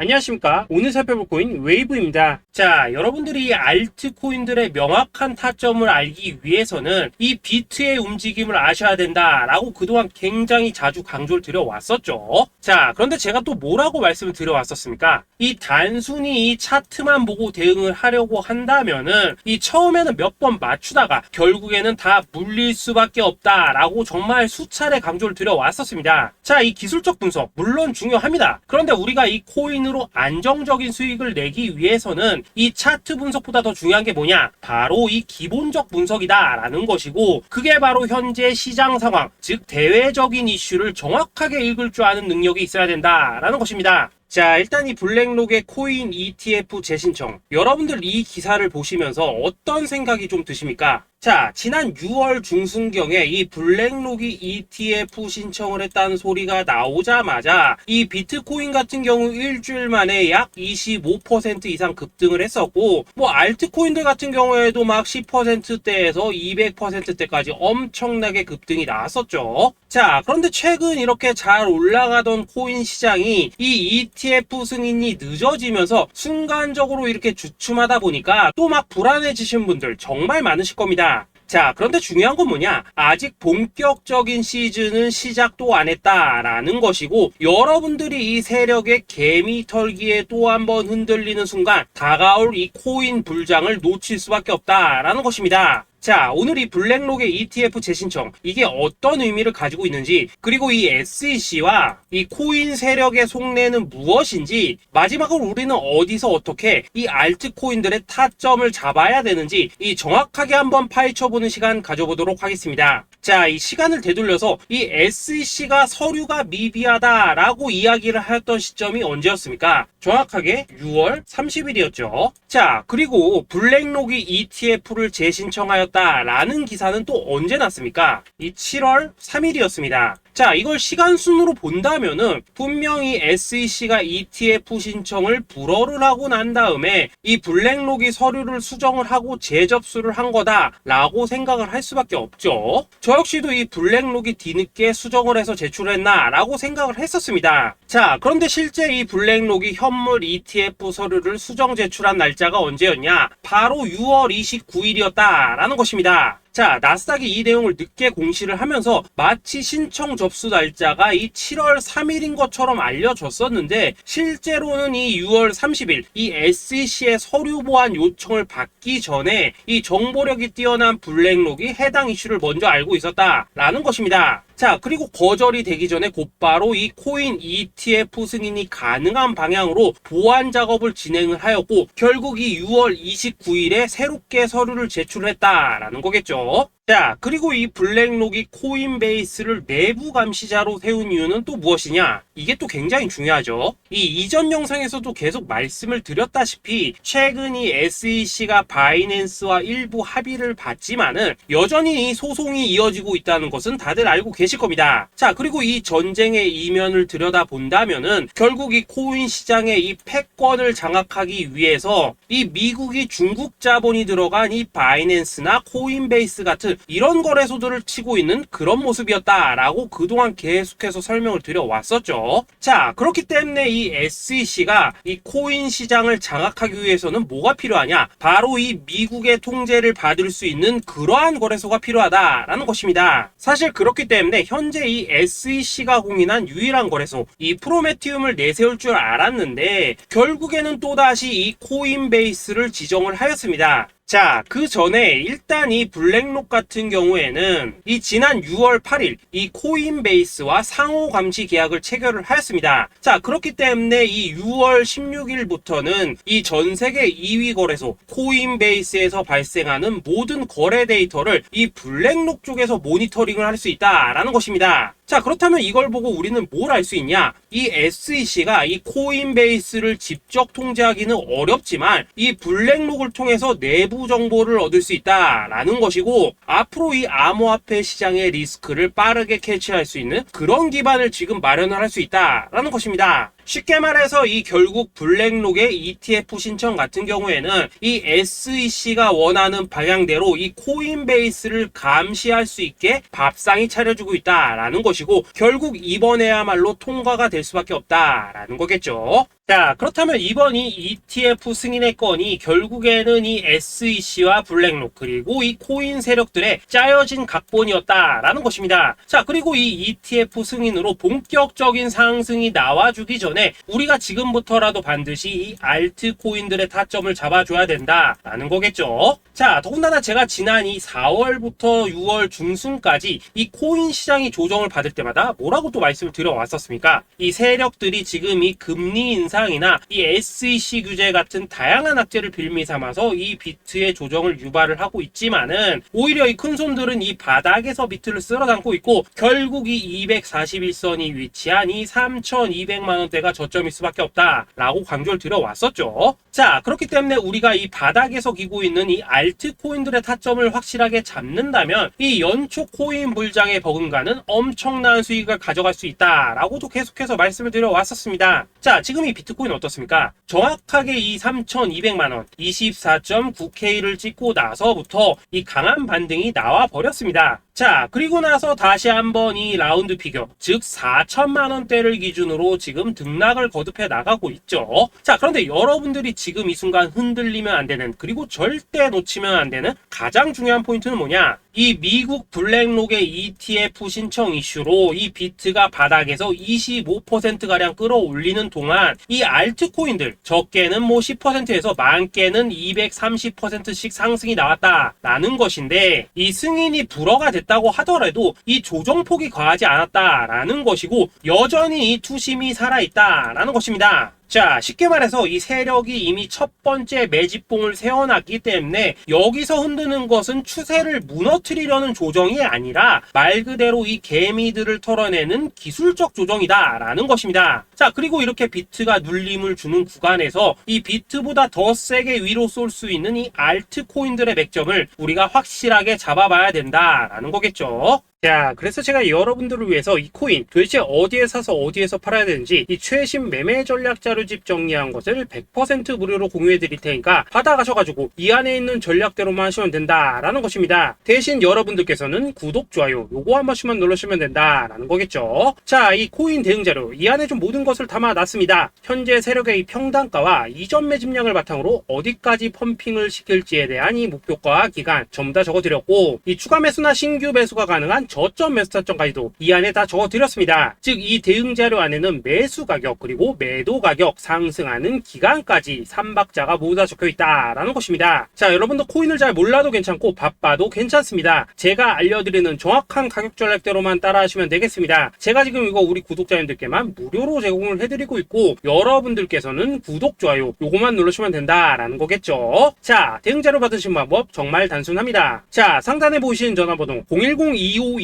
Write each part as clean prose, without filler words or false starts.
안녕하십니까. 오늘 살펴볼 코인 웨이브입니다. 자, 여러분들이 알트코인들의 명확한 타점을 알기 위해서는 이 비트의 움직임을 아셔야 된다라고 그동안 굉장히 자주 강조를 드려왔었죠. 자, 그런데 제가 또 뭐라고 말씀을 드려왔었습니까? 이 단순히 이 차트만 보고 대응을 하려고 한다면은 이 처음에는 몇 번 맞추다가 결국에는 다 물릴 수밖에 없다라고 정말 수차례 강조를 드려왔었습니다. 자, 이 기술적 분석 물론 중요합니다. 그런데 우리가 이 코인으로 안정적인 수익을 내기 위해서는 이 차트 분석보다 더 중요한 게 뭐냐? 바로 이 기본적 분석이다 라는 것이고, 그게 바로 현재 시장 상황, 즉 대외적인 이슈를 정확하게 읽을 줄 아는 능력이 있어야 된다라는 것입니다. 자, 일단 이 블랙록의 코인 ETF 재신청, 여러분들 이 기사를 보시면서 어떤 생각이 좀 드십니까? 자, 지난 6월 중순경에 이 블랙록이 ETF 신청을 했다는 소리가 나오자마자 이 비트코인 같은 경우 일주일 만에 약 25% 이상 급등을 했었고, 뭐 알트코인들 같은 경우에도 막 10%대에서 200%대까지 엄청나게 급등이 나왔었죠. 자, 그런데 최근 이렇게 잘 올라가던 코인 시장이 이 ETF 승인이 늦어지면서 순간적으로 이렇게 주춤하다 보니까 또 막 불안해지신 분들 정말 많으실 겁니다. 자, 그런데 중요한 건 뭐냐? 아직 본격적인 시즌은 시작도 안 했다라는 것이고, 여러분들이 이 세력의 개미 털기에 또 한 번 흔들리는 순간 다가올 이 코인 불장을 놓칠 수밖에 없다라는 것입니다. 자, 오늘 이 블랙록의 ETF 재신청, 이게 어떤 의미를 가지고 있는지, 그리고 이 SEC와 이 코인 세력의 속내는 무엇인지, 마지막으로 우리는 어디서 어떻게 이 알트코인들의 타점을 잡아야 되는지 이 정확하게 한번 파헤쳐보는 시간 가져보도록 하겠습니다. 자, 이 시간을 되돌려서 이 SEC가 서류가 미비하다라고 이야기를 하였던 시점이 언제였습니까? 정확하게 6월 30일이었죠. 자, 그리고 블랙록이 ETF를 재신청하였다라는 기사는 또 언제 났습니까? 이 7월 3일이었습니다. 자, 이걸 시간순으로 본다면은 분명히 SEC가 ETF 신청을 불허를 하고 난 다음에 이 블랙록이 서류를 수정을 하고 재접수를 한 거다라고 생각을 할 수밖에 없죠. 저 역시도 이 블랙록이 뒤늦게 수정을 해서 제출했나라고 생각을 했었습니다. 자, 그런데 실제 이 블랙록이 현물 ETF 서류를 수정 제출한 날짜가 언제였냐? 바로 6월 29일이었다라는 것입니다. 자, 나스닥이 이 내용을 늦게 공시를 하면서 마치 신청 접수 날짜가 이 7월 3일인 것처럼 알려졌었는데, 실제로는 이 6월 30일 이 SEC의 서류 보완 요청을 받기 전에 이 정보력이 뛰어난 블랙록이 해당 이슈를 먼저 알고 있었다라는 것입니다. 자, 그리고 거절이 되기 전에 곧바로 이 코인 ETF 승인이 가능한 방향으로 보완 작업을 진행을 하였고, 결국 이 6월 29일에 새롭게 서류를 제출했다라는 거겠죠. 자, 그리고 이 블랙록이 코인베이스를 내부 감시자로 세운 이유는 또 무엇이냐? 이게 또 굉장히 중요하죠. 이 이전 영상에서도 계속 말씀을 드렸다시피 최근 이 SEC가 바이낸스와 일부 합의를 봤지만은 여전히 이 소송이 이어지고 있다는 것은 다들 알고 계실 겁니다. 자, 그리고 이 전쟁의 이면을 들여다본다면은 결국 이 코인 시장의 이 패권을 장악하기 위해서 이 미국이 중국 자본이 들어간 이 바이낸스나 코인베이스 같은 이런 거래소들을 치고 있는 그런 모습이었다라고 그동안 계속해서 설명을 드려왔었죠. 자, 그렇기 때문에 이 SEC가 이 코인 시장을 장악하기 위해서는 뭐가 필요하냐? 바로 이 미국의 통제를 받을 수 있는 그러한 거래소가 필요하다라는 것입니다. 사실 그렇기 때문에 현재 이 SEC가 공인한 유일한 거래소, 이 프로메티움을 내세울 줄 알았는데 결국에는 또다시 이 코인베이스를 지정을 하였습니다. 자, 그 전에 일단 이 블랙록 같은 경우에는 이 지난 6월 8일 이 코인베이스와 상호 감시 계약을 체결을 하였습니다. 자, 그렇기 때문에 이 6월 16일부터는 이 전 세계 2위 거래소 코인베이스에서 발생하는 모든 거래 데이터를 이 블랙록 쪽에서 모니터링을 할 수 있다라는 것입니다. 자, 그렇다면 이걸 보고 우리는 뭘 알 수 있냐? 이 SEC가 이 코인베이스를 직접 통제하기는 어렵지만 이 블랙록을 통해서 내부 정보를 얻을 수 있다라는 것이고, 앞으로 이 암호화폐 시장의 리스크를 빠르게 캐치할 수 있는 그런 기반을 지금 마련을 할 수 있다라는 것입니다. 쉽게 말해서 이 결국 블랙록의 ETF 신청 같은 경우에는 이 SEC가 원하는 방향대로 이 코인베이스를 감시할 수 있게 밥상이 차려주고 있다라는 것이고, 결국 이번에야말로 통과가 될 수밖에 없다라는 거겠죠. 자, 그렇다면 이번 이 ETF 승인의 건이 결국에는 이 SEC와 블랙록 그리고 이 코인 세력들의 짜여진 각본이었다라는 것입니다. 자, 그리고 이 ETF 승인으로 본격적인 상승이 나와주기 전에 우리가 지금부터라도 반드시 이 알트코인들의 타점을 잡아줘야 된다라는 거겠죠. 자, 더군다나 제가 지난 이 4월부터 6월 중순까지 이 코인 시장이 조정을 받을 때마다 뭐라고 또 말씀을 드려왔었습니까? 이 세력들이 지금 이 금리 인상이나 이 SEC 규제 같은 다양한 악재를 빌미 삼아서 이 비트의 조정을 유발을 하고 있지만은 오히려 이 큰손들은 이 바닥에서 비트를 쓸어 담고 있고 결국 이 241선이 위치한 이 3,200만 원대가 저점일 수밖에 없다라고 강조를 드려왔었죠. 자, 그렇기 때문에 우리가 이 바닥에서 기고 있는 이 알트코인들의 타점을 확실하게 잡는다면 이 연초 코인 불장의 버금가는 엄청난 수익을 가져갈 수 있다라고도 계속해서 말씀을 드려왔었습니다. 자, 지금 이 비트코인 어떻습니까? 정확하게 이 3,200만원 24.9K를 찍고 나서부터 이 강한 반등이 나와 버렸습니다. 자, 그리고 나서 다시 한번 이 라운드 피겨, 즉 4천만원대를 기준으로 지금 등락을 거듭해 나가고 있죠. 자, 그런데 여러분들이 지금 이 순간 흔들리면 안 되는, 그리고 절대 놓치면 안 되는 가장 중요한 포인트는 뭐냐? 이 미국 블랙록의 ETF 신청 이슈로 이 비트가 바닥에서 25%가량 끌어올리는 동안 이 알트코인들 적게는 뭐 10%에서 많게는 230%씩 상승이 나왔다라는 것인데, 이 승인이 불허가 됐다고 하더라도 이 조정폭이 과하지 않았다라는 것이고 여전히 이 투심이 살아있다라는 것입니다. 자, 쉽게 말해서 이 세력이 이미 첫 번째 매집봉을 세워놨기 때문에 여기서 흔드는 것은 추세를 무너뜨리려는 조정이 아니라 말 그대로 이 개미들을 털어내는 기술적 조정이다라는 것입니다. 자, 그리고 이렇게 비트가 눌림을 주는 구간에서 이 비트보다 더 세게 위로 쏠 수 있는 이 알트코인들의 맥점을 우리가 확실하게 잡아봐야 된다라는 거겠죠. 자, 그래서 제가 여러분들을 위해서 이 코인 도대체 어디에 사서 어디에서 팔아야 되는지 이 최신 매매 전략 자료집 정리한 것을 100% 무료로 공유해 드릴 테니까 받아가셔가지고 이 안에 있는 전략대로만 하시면 된다라는 것입니다. 대신 여러분들께서는 구독, 좋아요 요거 한 번씩만 눌러주시면 된다라는 거겠죠. 자, 이 코인 대응 자료 이 안에 좀 모든 것을 담아놨습니다. 현재 세력의 이 평단가와 이전 매집량을 바탕으로 어디까지 펌핑을 시킬지에 대한 이 목표가 기간 전부 다 적어드렸고, 이 추가 매수나 신규 매수가 가능한 저점 매수 타점까지도 이 안에 다 적어드렸습니다. 즉 이 대응 자료 안에는 매수 가격 그리고 매도 가격, 상승하는 기간까지 3박자가 모두 다 적혀있다라는 것입니다. 자, 여러분도 코인을 잘 몰라도 괜찮고 바빠도 괜찮습니다. 제가 알려드리는 정확한 가격 전략대로만 따라하시면 되겠습니다. 제가 지금 이거 우리 구독자님들께만 무료로 제공을 해드리고 있고 여러분들께서는 구독, 좋아요 요거만 누르시면 된다라는 거겠죠. 자, 대응 자료 받으신 방법 정말 단순합니다. 자, 상단에 보이시는 전화번호 010-2529-4421번으로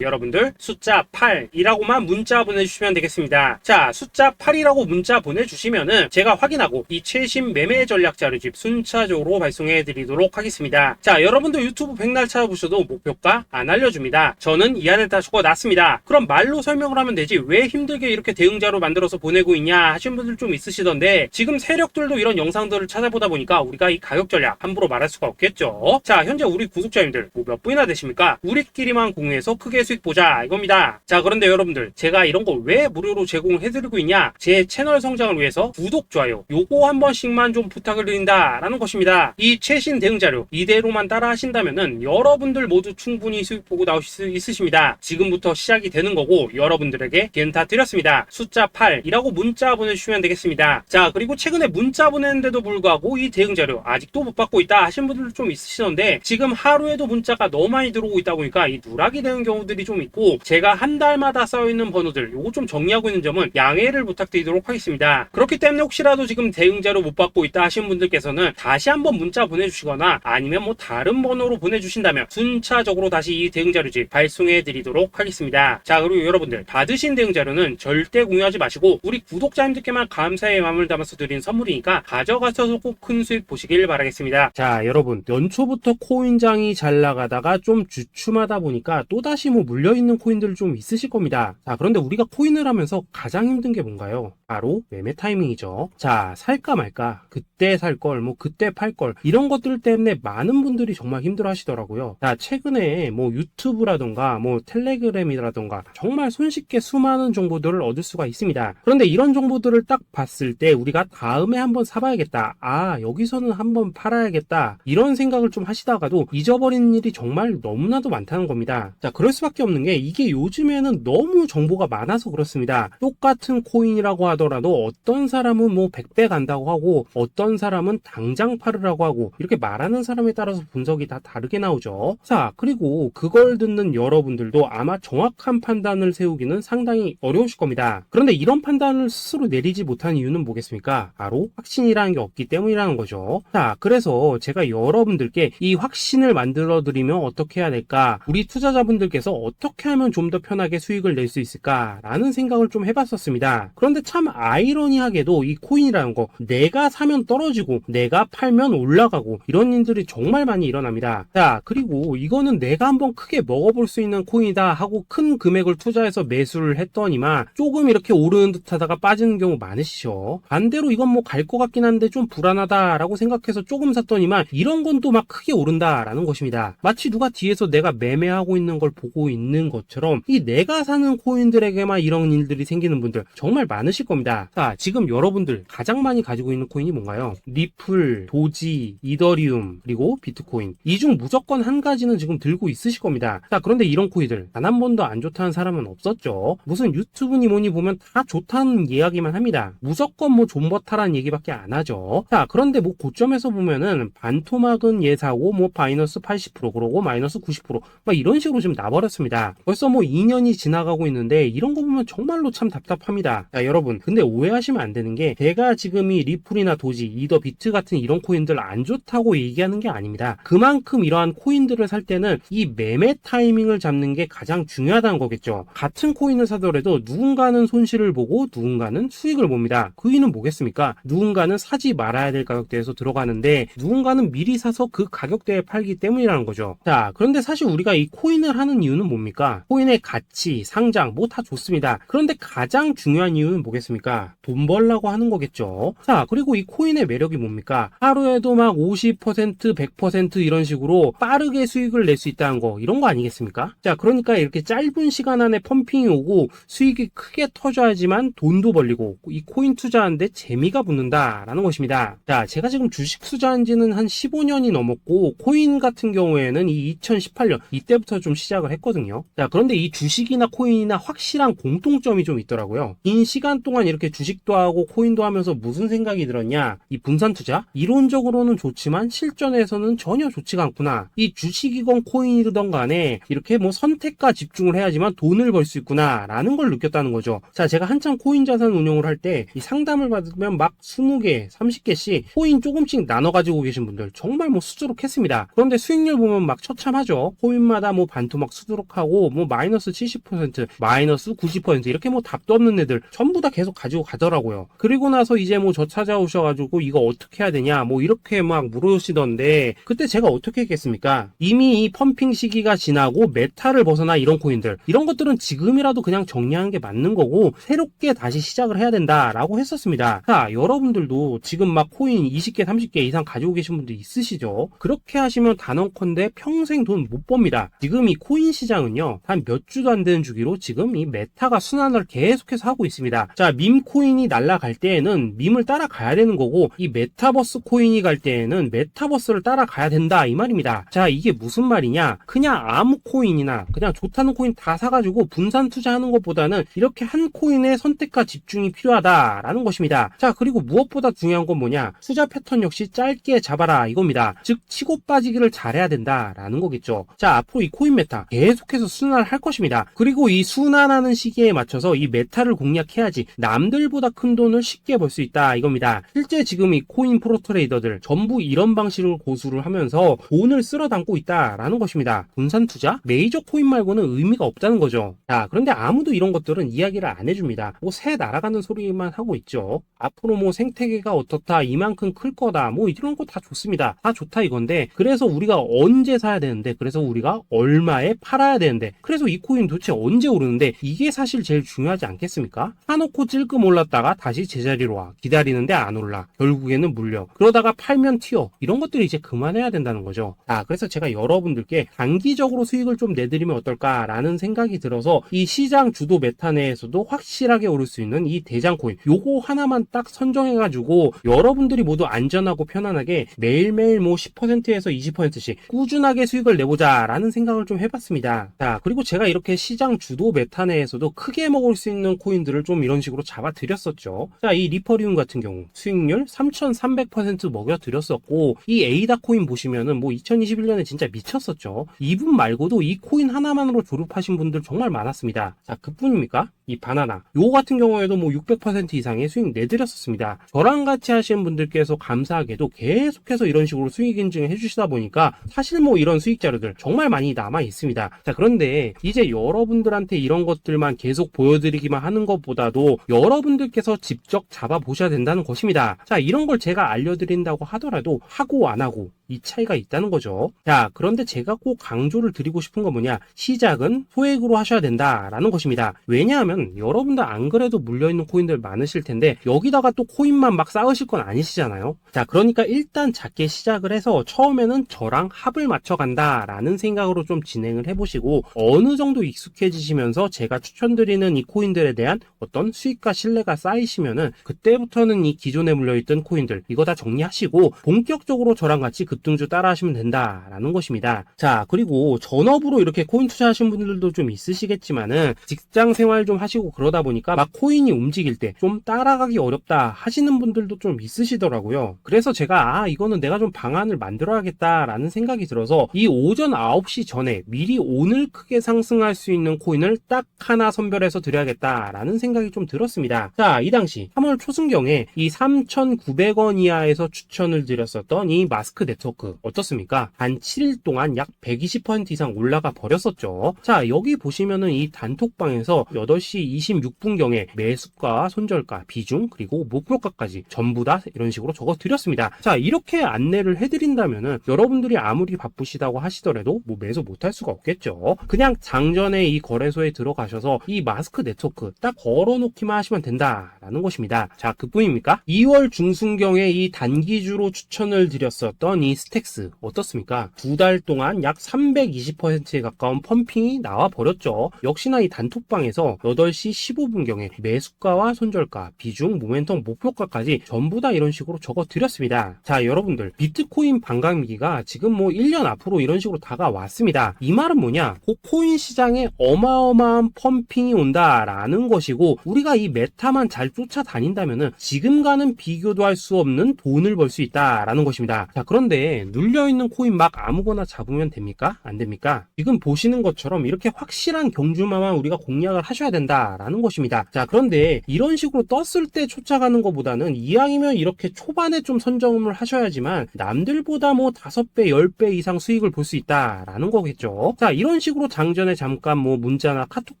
여러분들 숫자 8이라고만 문자 보내주시면 되겠습니다. 자, 숫자 8이라고 문자 보내주시면은 제가 확인하고 이 최신 매매 전략 자료집 순차적으로 발송해 드리도록 하겠습니다. 자, 여러분도 유튜브 백날 찾아보셔도 목표가 안 알려줍니다. 저는 이 안에 다 적어놨습니다. 그럼 말로 설명을 하면 되지 왜 힘들게 이렇게 대응 자료 만들어서 보내고 있냐 하신 분들 좀 있으시던데, 지금 세력들도 이런 영상들을 찾아보다 보니까 우리가 이 가격 전략 함부로 말할 수가 없겠죠. 자, 현재 우리 구독자님들 뭐 몇 분이나 되십니까? 우리끼리만 공유해서 크게 수익 보자 이겁니다. 자, 그런데 여러분들 제가 이런 거 왜 무료로 제공을 해드리고 있냐? 제 채널 성장을 위해서 구독, 좋아요 요거 한 번씩만 좀 부탁을 드린다라는 것입니다. 이 최신 대응 자료 이대로만 따라 하신다면은 여러분들 모두 충분히 수익 보고 나오실 수 있으십니다. 지금부터 시작이 되는 거고 여러분들에게 기회는 다 드렸습니다. 숫자 8이라고 문자 보내주시면 되겠습니다. 자, 그리고 최근에 문자 보냈는데도 불구하고 이 대응 자료 아직도 못 받고 있다 하신 분들도 좀 있으시던데, 지금 하루에도 문자가 너무 많이 들어오고 있다 보니까 이 누락이 되는 경우들이 좀 있고 제가 한 달마다 쌓여있는 번호들 요거 좀 정리하고 있는 점은 양해를 부탁드리도록 하겠습니다. 그렇기 때문에 혹시라도 지금 대응 자료 못 받고 있다 하신 분들께서는 다시 한번 문자 보내주시거나 아니면 뭐 다른 번호로 보내주신다면 순차적으로 다시 이 대응 자료집 발송해 드리도록 하겠습니다. 자, 그리고 여러분들 받으신 대응 자료는 절대 공유하지 마시고 우리 구독자님들께만 감사의 마음을 담아서 드린 선물이니까 가져가셔서 꼭 큰 수익 보시길 바라겠습니다. 자, 여러분 연초부터 코인장이 잘 나가다가 생각보다 좀 주춤하다 보니까 또다시 뭐 물려있는 코인들 좀 있으실 겁니다. 자, 그런데 우리가 코인을 하면서 가장 힘든 게 뭔가요? 바로 매매 타이밍이죠. 자, 살까 말까, 그때 살 걸, 뭐 그때 팔 걸, 이런 것들 때문에 많은 분들이 정말 힘들어 하시더라고요. 자, 최근에 뭐 유튜브라던가 뭐 텔레그램이라던가 정말 손쉽게 수많은 정보들을 얻을 수가 있습니다. 그런데 이런 정보들을 딱 봤을 때 우리가 다음에 한번 사봐야겠다, 아 여기서는 한번 팔아야겠다, 이런 생각을 좀 하시다가도 잊어버리는 일이 정말 너무나도 많다는 겁니다. 자, 그럴 수밖에 없는 게 이게 요즘에는 너무 정보가 많아서 그렇습니다. 똑같은 코인이라고 하더라도 어떤 사람은 뭐 100배 간다고 하고 어떤 사람은 당장 팔으라고 하고, 이렇게 말하는 사람에 따라서 분석이 다 다르게 나오죠. 자, 그리고 그걸 듣는 여러분들도 아마 정확한 판단을 세우기는 상당히 어려우실 겁니다. 그런데 이런 판단을 스스로 내리지 못한 이유는 뭐겠습니까? 바로 확신이라는 게 없기 때문이라는 거죠. 자, 그래서 제가 여러분들께 이 확신을 만들어 드리면 어떻게 해야 될까, 우리 투자자분들께서 어떻게 하면 좀 더 편하게 수익을 낼 수 있을까 라는 생각을 좀 해봤었습니다. 그런데 참 아이러니하게도 이 코인이라는 거, 내가 사면 떨어지고 내가 팔면 올라가고 이런 일들이 정말 많이 일어납니다. 자, 그리고 이거는 내가 한번 크게 먹어볼 수 있는 코인이다 하고 큰 금액을 투자해서 매수를 했더니만 조금 이렇게 오르는 듯 하다가 빠지는 경우 많으시죠. 반대로 이건 뭐 갈 것 같긴 한데 좀 불안하다라고 생각해서 조금 샀더니만 이런 건 또 막 크게 오른다라는 것입니다. 마치 누가 뒤에서 내가 매매하고 있는 걸 보고 있는 것처럼 이 내가 사는 코인들에게만 이런 일들이 생기는 분들 정말 많으실 겁니다. 자, 지금 여러분들 가장 많이 가지고 있는 코인이 뭔가요? 리플, 도지, 이더리움, 그리고 비트코인. 이 중 무조건 한 가지는 지금 들고 있으실 겁니다. 자, 그런데 이런 코인들 단 한 번도 안 좋다는 사람은 없었죠. 무슨 유튜브니 뭐니 보면 다 좋다는 이야기만 합니다. 무조건 뭐 존버타라는 얘기밖에 안 하죠. 자, 그런데 뭐 고점에서 보면은 반토막은 예사고 뭐 마이너스 80% 그러고 마이너스 90% 막 이런 식으로 지금 나버렸습니다. 벌써 뭐 2년이 지나가고 있는데 이런 거 보면 정말로 참 답답합니다. 자, 여러분 근데 오해하시면 안 되는 게 제가 지금 이 리플이나 도지, 이더, 비트 같은 이런 코인들 안 좋다고 얘기하는 게 아닙니다. 그만큼 이러한 코인들을 살 때는 이 매매 타이밍을 잡는 게 가장 중요하다는 거겠죠. 같은 코인을 사더라도 누군가는 손실을 보고 누군가는 수익을 봅니다. 그 이유는 뭐겠습니까? 누군가는 사지 말아야 될 가격대에서 들어가는데 누군가는 미리 사서 그 가격대에 팔기 때문이라는 거죠. 자, 그런데 사실 우리가 이 코인을 하는 이유는 뭡니까? 코인의 가치, 상장 뭐 다 좋습니다. 그런데 가장 중요한 이유는 뭐겠습니까? 돈 벌라고 하는 거겠죠. 자, 그리고 이 코인의 매력이 뭡니까? 하루에도 막 50%, 100% 이런 식으로 빠르게 수익을 낼 수 있다는 거, 이런 거 아니겠습니까? 자, 그러니까 이렇게 짧은 시간 안에 펌핑이 오고 수익이 크게 터져야지만 돈도 벌리고 이 코인 투자하는데 재미가 붙는다라는 것입니다. 자, 제가 지금 주식 투자한 지는 한 15년이 넘었고 코인 같은 경우에는 이 2018년 이때부터 좀 시작을 했거든요. 자, 그런데 이 주식이나 코인이나 확실한 공통점이 좀 있더라고요. 긴 시간 동안 이렇게 주식도 하고 코인도 하면서 무슨 생각이 들었냐? 이 분산 투자? 이론적으로는 좋지만 실전에서는 전혀 좋지가 않구나. 이 주식이건 코인이든 간에 이렇게 뭐 선택과 집중을 해야지만 돈을 벌 수 있구나 라는 걸 느꼈다는 거죠. 자, 제가 한참 코인 자산 운용을 할 때 이 상담을 받으면 막 20개, 30개씩 코인 조금씩 나눠 가지고 계신 분들 정말 뭐 수두룩했습니다. 그런데 수익률 보면 막 처참하죠. 코인마다 뭐 반토막 수두룩하고 뭐 마이너스 70%, 마이너스 90% 이렇게 뭐 답도 없는 애들 전부 다 계속 가지고 가더라고요. 그리고 나서 이제 뭐 저 찾아오셔가지고 이거 어떻게 해야 되냐 뭐 이렇게 막 물으시던데 그때 제가 어떻게 했겠습니까? 이미 이 펌핑 시기가 지나고 메타를 벗어나 이런 코인들, 이런 것들은 지금이라도 그냥 정리하는 게 맞는 거고 새롭게 다시 시작을 해야 된다라고 했었습니다. 자, 여러분들도 지금 막 코인 20개, 30개 이상 가지고 계신 분들 있으시죠? 그렇게 하시면 단언컨대 평생 돈 못 법니다. 지금 이 코인 시장은요, 한 몇 주도 안 되는 주기로 지금 이 메타가 순환을 계속해서 하고 있습니다. 자, 밈 코인이 날아갈 때에는 밈을 따라가야 되는 거고 이 메타버스 코인이 갈 때에는 메타버스를 따라가야 된다 이 말입니다. 자, 이게 무슨 말이냐? 그냥 아무 코인이나 그냥 좋다는 코인 다 사가지고 분산 투자하는 것보다는 이렇게 한 코인에 선택과 집중이 필요하다라는 것입니다. 자, 그리고 무엇보다 중요한 건 뭐냐? 투자 패턴 역시 짧게 잡아라 이겁니다. 즉 치고 빠지기를 잘해야 된다라는 거겠죠. 자, 앞으로 이 코인 메타 계속해서 순환을 할 것입니다. 그리고 이 순환하는 시기에 맞춰서 이 메타를 공략해야지 남들보다 큰 돈을 쉽게 벌 수 있다 이겁니다. 실제 지금 이 코인 프로 트레이더들 전부 이런 방식을 고수를 하면서 돈을 쓸어 담고 있다라는 것입니다. 분산 투자? 메이저 코인 말고는 의미가 없다는 거죠. 자, 그런데 아무도 이런 것들은 이야기를 안 해줍니다. 뭐 새 날아가는 소리만 하고 있죠. 앞으로 뭐 생태계가 어떻다, 이만큼 클 거다, 뭐 이런 거 다 좋습니다. 다 좋다 이건데 그래서 우리가 언제 사야 되는데, 그래서 우리가 얼마에 팔아야 되는데, 그래서 이 코인 도대체 언제 오르는데, 이게 사실 제일 중요하지 않겠습니까? 사놓고 찔끔 올랐다가 다시 제자리로 와. 기다리는데 안 올라. 결국에는 물려. 그러다가 팔면 튀어. 이런 것들이 이제 그만해야 된다는 거죠. 그래서 제가 여러분들께 단기적으로 수익을 좀 내드리면 어떨까라는 생각이 들어서 이 시장 주도 메타 내에서도 확실하게 오를 수 있는 이 대장 코인, 요거 하나만 딱 선정해가지고 여러분들이 모두 안전하고 편안하게 매일매일 뭐 10%에서 20%씩 꾸준하게 수익을 내보자라는 생각을 좀 해봤습니다. 그리고 제가 이렇게 시장 주도 메타 내에서도 크게 먹을 수 있는 코인들을 좀 이런 식으로 잡아드렸었죠. 이 리퍼리움 같은 경우 수익률 3,300% 먹여드렸었고, 이 에이다 코인 보시면은 뭐 2021년에 진짜 미쳤었죠. 이분 말고도 이 코인 하나만으로 졸업하신 분들 정말 많았습니다. 그뿐입니까? 이 바나나 요거 같은 경우에도 뭐 600% 이상의 수익 내드렸었습니다. 저랑 같이 하시는 분들께서 감사하게도 계속해서 이런 식으로 수익 인증을 해주시다 보니까 사실 뭐 이런 수익 자료들 정말 많이 남아 있습니다. 그런데 이제 여러분들한테 이런 것들만 계속 보여드리기만 하는 것보다도 여러분들께서 직접 잡아보셔야 된다는 것입니다. 이런 걸 제가 알려드린다고 하더라도 하고 안 하고 이 차이가 있다는 거죠. 그런데 제가 꼭 강조를 드리고 싶은 건 뭐냐, 시작은 소액으로 하셔야 된다라는 것입니다. 왜냐하면 여러분들 안 그래도 물려있는 코인들 많으실 텐데 여기다가 또 코인만 막 쌓으실 건 아니시잖아요. 그러니까 일단 작게 시작을 해서 처음에는 저랑 합을 맞춰간다라는 생각으로 좀 진행을 해보시고, 어느 정도 익숙해지시면서 제가 추천드리는 이 코인들에 대한 어떤 수익과 신뢰가 쌓이시면은 그때부터는 이 기존에 물려있던 코인들 이거 다 정리하시고 본격적으로 저랑 같이 급등주 따라 하시면 된다라는 것입니다. 그리고 전업으로 이렇게 코인 투자하신 분들도 좀 있으시겠지만은 직장 생활 좀 하시고 그러다 보니까 막 코인이 움직일 때 좀 따라가기 어렵다 하시는 분들도 좀 있으시더라고요. 그래서 제가 이거는 내가 좀 방안을 만들어야겠다라는 생각이 들어서 이 오전 9시 전에 미리 오늘 크게 상승할 수 있는 코인을 딱 하나 선별해서 드려야겠다라는 생각이 좀 들었습니다. 이 당시 3월 초순경에 이 3,900원 이하에서 추천을 드렸었던 이 마스크 네트워크 어떻습니까? 단 7일 동안 약 120% 이상 올라가 버렸었죠. 여기 보시면은 이 단톡방에서 8시 26분경에 매수가, 손절가, 비중, 그리고 목표가까지 전부 다 이런 식으로 적어 드렸습니다. 이렇게 안내를 해드린다면은 여러분들이 아무리 바쁘시다고 하시더라도 뭐 매수 못할 수가 없겠죠. 그냥 장전에 이 거래소에 들어가셔서 이 마스크 네트워크 딱 걸어놓기만 하시면 된다라는 것입니다. 그뿐입니까? 2월 중순경에 이 단기주로 추천을 드렸었던 이 스택스 어떻습니까? 2달 동안 약 320%에 가까운 펌핑이 나와 버렸죠. 역시나 이 단톡방에서 8시 15분경에 매수가와 손절가, 비중, 모멘텀, 목표가까지 전부 다 이런 식으로 적어 드렸습니다. 여러분들, 비트코인 반감기가 지금 뭐 1년 앞으로 이런 식으로 다가왔습니다. 이 말은 뭐냐? 코인 시장에 어마어마한 펌핑이 온다라는 것이고, 우리가 이 메타만 잘 쫓아다닌다면은 지금과는 비교도 할 수 없는 돈을 벌 수 있다라는 것입니다. 그런데 눌려있는 코인 막 아무거나 잡으면 됩니까? 안 됩니까? 지금 보시는 것처럼 이렇게 확실한 경주마만 우리가 공략을 하셔야 된다라는 것입니다. 그런데 이런 식으로 떴을 때 쫓아가는 것보다는 이왕이면 이렇게 초반에 좀 선점을 하셔야지만 남들보다 뭐 5배, 10배 이상 수익을 볼 수 있다라는 거겠죠. 이런 식으로 장전에 잠깐 뭐 문자나 카톡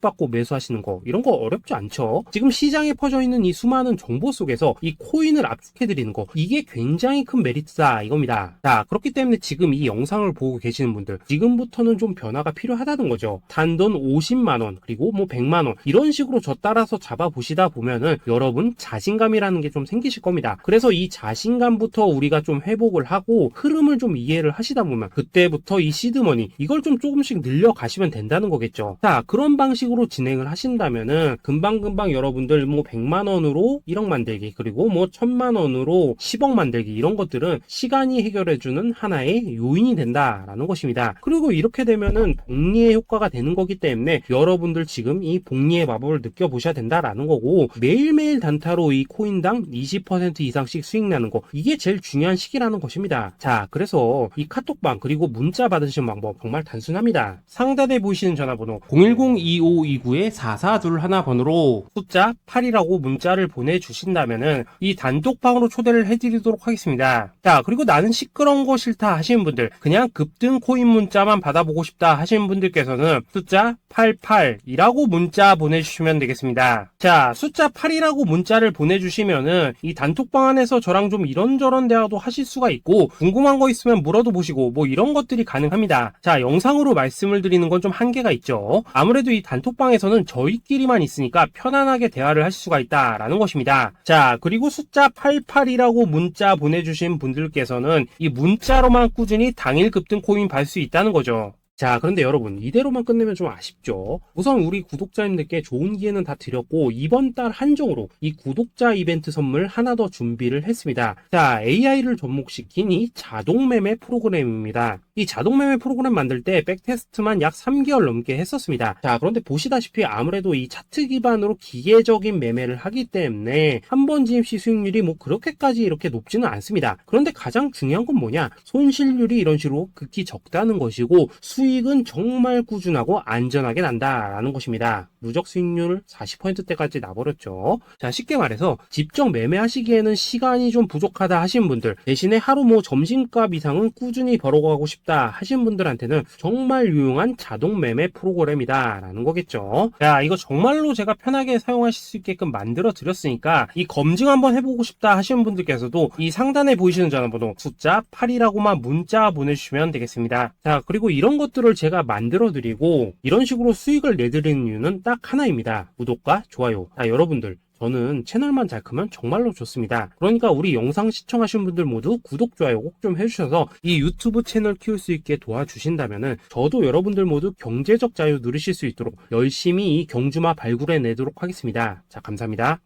받고 매수하시는 거 이런 거 어렵지 않죠. 지금 시장에 퍼져 있는 이 수많은 정보 속에서 이 코인을 압축해드리는 거, 이게 굉장히 큰 메리트다 이겁니다. 그렇기 때문에 지금 이 영상을 보고 계시는 분들, 지금부터는 좀 변화가 필요하다는 거죠. 단돈 50만원 그리고 뭐 100만원 이런 식으로 저 따라서 잡아보시다 보면은 여러분 자신감이라는 게 좀 생기실 겁니다. 그래서 이 자신감부터 우리가 좀 회복을 하고 흐름을 좀 이해를 하시다 보면 그때부터 이 시드머니 이걸 좀 조금씩 늘려가시면 된다는 거겠죠. 그런 방식으로 진행을 하신다면은 금방금방 여러분들 뭐 100만원으로 1억 만들기, 그리고 뭐 1000만원으로 10억 만들기, 이런 것들은 시간이 해결해주는 하나의 요인이 된다라는 것입니다. 그리고 이렇게 되면은 복리의 효과가 되는 거기 때문에 여러분들 지금 이 복리의 마법을 느껴보셔야 된다라는 거고, 매일매일 단타로 이 코인당 20% 이상씩 수익 나는 거, 이게 제일 중요한 시기라는 것입니다. 그래서 이 카톡방 그리고 문자 받으시는 방법 정말 단순합니다. 상단에 보이시는 전화번호 010-2529-4421 번호로 숫자 8이라고 문자를 보내주신다면은 이 단톡방으로 초대를 해드리도록 하겠습니다. 그리고 나는 시끄러 시끄러운 거 싫다 하시는 분들, 그냥 급등 코인 문자만 받아보고 싶다 하시는 분들께서는 숫자 88이라고 문자 보내주시면 되겠습니다. 자, 숫자 8이라고 문자를 보내주시면은 이 단톡방 안에서 저랑 좀 이런저런 대화도 하실 수가 있고, 궁금한 거 있으면 물어도 보시고 뭐 이런 것들이 가능합니다. 자, 영상으로 말씀을 드리는 건 좀 한계가 있죠. 아무래도 이 단톡방에서는 저희끼리만 있으니까 편안하게 대화를 하실 수가 있다라는 것입니다. 자, 그리고 숫자 88이라고 문자 보내주신 분들께서는 이 문자로만 꾸준히 당일 급등 코인 받을 수 있다는 거죠. 자, 그런데 여러분, 이대로만 끝내면 좀 아쉽죠. 우선 우리 구독자님들께 좋은 기회는 다 드렸고, 이번 달 한정으로 이 구독자 이벤트 선물 하나 더 준비를 했습니다. 자, AI를 접목시킨 이 자동매매 프로그램입니다. 이 자동매매 프로그램 만들 때 백테스트만 약 3개월 넘게 했었습니다. 자, 그런데 보시다시피 아무래도 이 차트 기반으로 기계적인 매매를 하기 때문에 한 번 지입 시 수익률이 뭐 그렇게까지 이렇게 높지는 않습니다. 그런데 가장 중요한 건 뭐냐? 손실률이 이런 식으로 극히 적다는 것이고, 수익은 정말 꾸준하고 안전하게 난다라는 것입니다. 누적 수익률 40%대까지 나버렸죠. 자, 쉽게 말해서 직접 매매하시기에는 시간이 좀 부족하다 하신 분들, 대신에 하루 뭐 점심값 이상은 꾸준히 벌어가고 싶다 하신 분들한테는 정말 유용한 자동 매매 프로그램이다 라는 거겠죠. 자, 이거 정말로 제가 편하게 사용하실 수 있게끔 만들어 드렸으니까 이 검증 한번 해보고 싶다 하시는 분들께서도 이 상단에 보이시는 전화번호 숫자 8이라고만 문자 보내주시면 되겠습니다. 자, 그리고 이런 것들을 제가 만들어 드리고 이런 식으로 수익을 내드리는 이유는 딱 하나입니다. 구독과 좋아요. 자, 여러분들, 저는 채널만 잘 크면 정말로 좋습니다. 그러니까 우리 영상 시청하신 분들 모두 구독, 좋아요 꼭 좀 해주셔서 이 유튜브 채널 키울 수 있게 도와주신다면은 저도 여러분들 모두 경제적 자유 누리실 수 있도록 열심히 이 경주마 발굴해 내도록 하겠습니다. 자, 감사합니다.